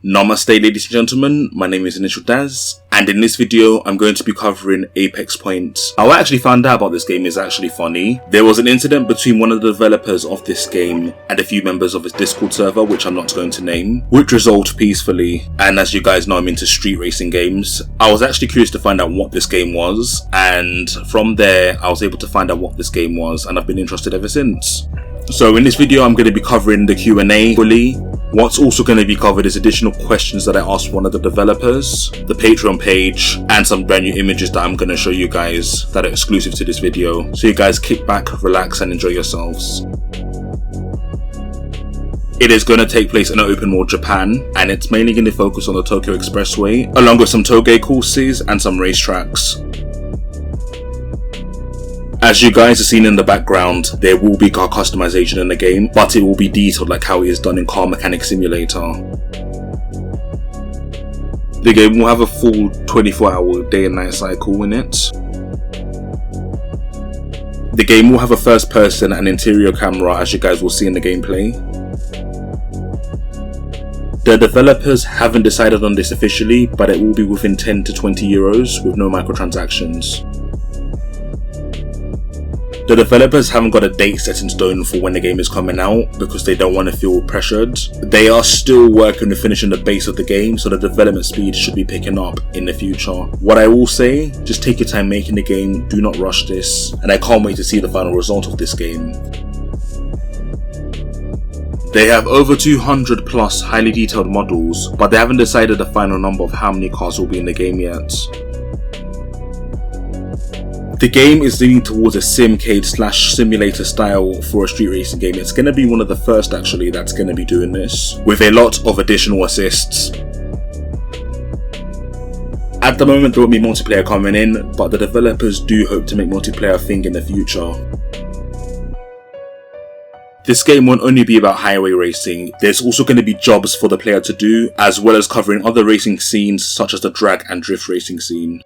Namaste ladies and gentlemen, my name is Initial Daz, and in this video I'm going to be covering Apex Point. How I actually found out about this game is actually funny. There was an incident between one of the developers of this game and a few members of his Discord server, which I'm not going to name, which resolved peacefully. And as you guys know, I'm into street racing games. I was actually curious to find out what this game was, and from there I was able to find out what this game was, and I've been interested ever since. So in this video I'm going to be covering the Q&A fully. What's also going to be covered is additional questions that I asked one of the developers, the Patreon page, and some brand new images that I'm going to show you guys that are exclusive to this video. So you guys kick back, relax and enjoy yourselves. It is going to take place in open world Japan, and it's mainly going to focus on the Tokyo Expressway, along with some toge courses and some racetracks. As you guys have seen in the background, there will be car customization in the game, but it will be detailed like how it is done in Car Mechanic Simulator. The game will have a full 24-hour day and night cycle in it. The game will have a first person and interior camera, as you guys will see in the gameplay. The developers haven't decided on this officially, but it will be within 10 to 20 euros with no microtransactions. The developers haven't got a date set in stone for when the game is coming out because they don't want to feel pressured. They are still working to finishing the base of the game, so the development speed should be picking up in the future. What I will say, just take your time making the game, do not rush this, and I can't wait to see the final result of this game. They have over 200 plus highly detailed models, but they haven't decided the final number of how many cars will be in the game yet. The game is leaning towards a simcade/simulator style for a street racing game. It's going to be one of the first actually that's going to be doing this, with a lot of additional assists. At the moment there won't be multiplayer coming in, but the developers do hope to make multiplayer a thing in the future. This game won't only be about highway racing, there's also going to be jobs for the player to do, as well as covering other racing scenes such as the drag and drift racing scene.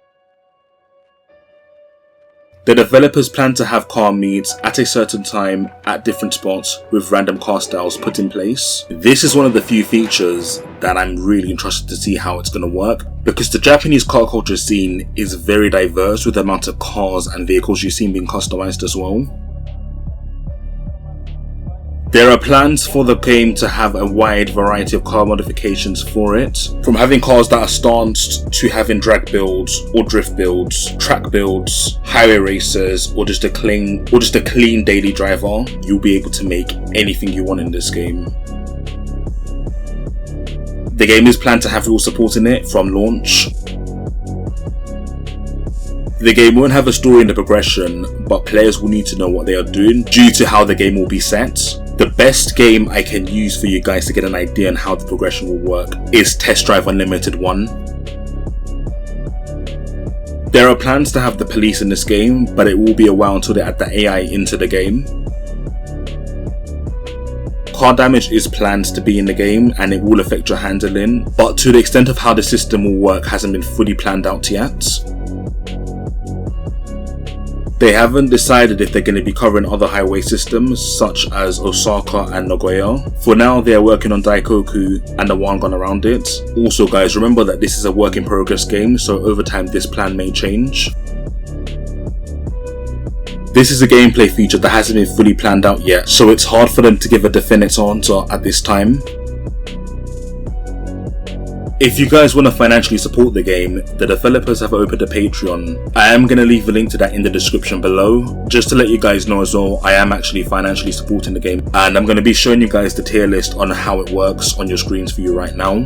The developers plan to have car meets at a certain time at different spots with random car styles put in place. This is one of the few features that I'm really interested to see how it's going to work, because the Japanese car culture scene is very diverse with the amount of cars and vehicles you've seen being customized as well. There are plans for the game to have a wide variety of car modifications for it, from having cars that are stanced to having drag builds or drift builds, track builds, highway racers, or just a clean daily driver. You'll be able to make anything you want in this game. The game is planned to have real support in it from launch. The game won't have a story in the progression, but players will need to know what they are doing due to how the game will be set. The best game I can use for you guys to get an idea on how the progression will work is Test Drive Unlimited 1. There are plans to have the police in this game, but it will be a while until they add the AI into the game. Car damage is planned to be in the game and it will affect your handling, but to the extent of how the system will work hasn't been fully planned out yet. They haven't decided if they're going to be covering other highway systems such as Osaka and Nagoya. For now they are working on Daikoku and the one gone around it. Also guys, remember that this is a work in progress game, so over time this plan may change. This is a gameplay feature that hasn't been fully planned out yet, so it's hard for them to give a definite answer at this time. If you guys want to financially support the game, the developers have opened a Patreon. I am going to leave a link to that in the description below. Just to let you guys know as well, I am actually financially supporting the game, and I'm going to be showing you guys the tier list on how it works on your screens for you right now.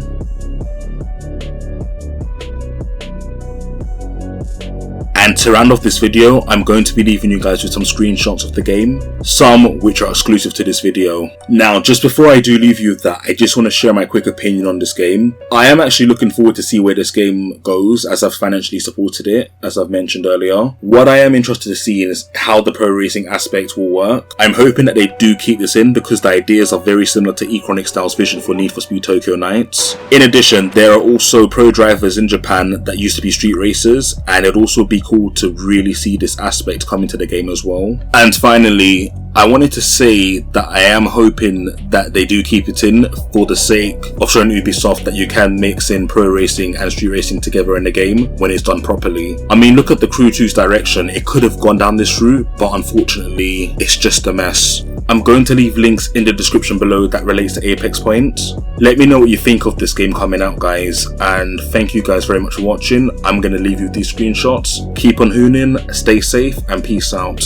And to round off this video, I'm going to be leaving you guys with some screenshots of the game, some which are exclusive to this video. Now, just before I do leave you with that, I just want to share my quick opinion on this game. I am actually looking forward to see where this game goes, as I've financially supported it, as I've mentioned earlier. What I am interested to see is how the pro racing aspect will work. I'm hoping that they do keep this in because the ideas are very similar to Ecronic Style's vision for Need for Speed Tokyo Nights. In addition, there are also pro drivers in Japan that used to be street racers, and it'd also be cool to really see this aspect come into the game as well. And finally, I wanted to say that I am hoping that they do keep it in for the sake of showing Ubisoft that you can mix in pro racing and street racing together in a game when it's done properly. I mean, look at the Crew 2's direction. It could have gone down this route, but unfortunately it's just a mess. I'm going to leave links in the description below that relates to Apex Point. Let me know what you think of this game coming out, guys, and thank you guys very much for watching. I'm going to leave you with these screenshots. Keep on hooning, stay safe, and peace out.